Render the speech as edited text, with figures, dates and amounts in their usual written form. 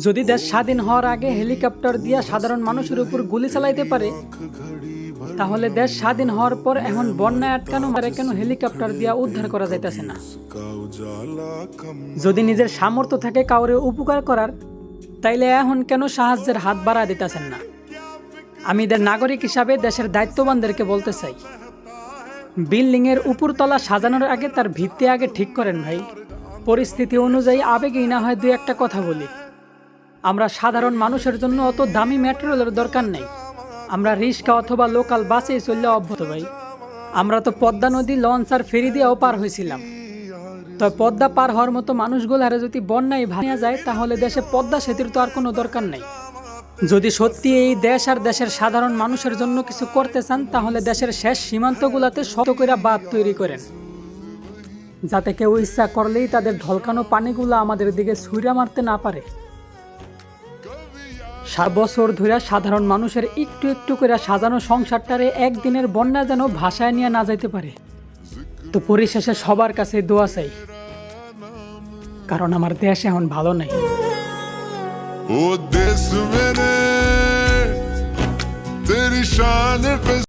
যদি দেশ স্বাধীন হওয়ার আগে হেলিকপ্টার দিয়া সাধারণ মানুষের উপর গুলি চালাইতে পারে, তাহলে দেশ স্বাধীন হওয়ার পর এখন বন্যায় আটকানো মারে কেন হেলিকপ্টার দিয়া উদ্ধার করা যাইতেছে না? যদি নিজের সামর্থ্য থাকে কাউরে উপকার করার, তাইলে এখন কেন সাহায্যের হাত বাড়া দিতেছেন না? আমি নাগরিক হিসাবে দেশের দায়িত্ববানদেরকে বলতে চাই, বিল্ডিং এর উপরতলা সাজানোর আগে তার ভিত্তি আগে ঠিক করেন ভাই। পরিস্থিতি অনুযায়ী আবেগেই না হয় দুই একটা কথা বলি। আমরা সাধারণ মানুষের জন্য অত দামি ম্যাটেরিয়ালের দরকার নেই। আমরা রিক্সা অথবা লোকাল বাসে চললে অভ্যত ভাই। আমরা তো পদ্মা নদী লঞ্চ আর ফেরি দিয়েও পার হয়েছিলাম। তো পদ্মা পার হওয়ার মতো মানুষগুলারে যদি বন্যায় ভাঙিয়া যায়, তাহলে দেশে পদ্মা সেতুর তো আর কোনো দরকার নেই। যদি সত্যি এই দেশ আর দেশের সাধারণ মানুষের জন্য কিছু করতে চান, তাহলে দেশের শেষ সীমান্তগুলোতে শত করে বাঁধ তৈরি করেন, যাতে কেউ ইচ্ছা করলেই তাদের ঢলকানো পানিগুলো আমাদের দিকে ছুঁড়া মারতে না পারে। 7 বছর ধরে সাধারণ মানুষের একটু একটু করে সাজানো সংসারটারে একদিনের বন্যা যেন ভাসায় নিয়ে না যাইতে পারে। তো পরিশেষে সবার কাছে দোয়া চাই, কারণ আমার দেশ এখন ভালো নাই। ओ देश मेरे तेरी शान पे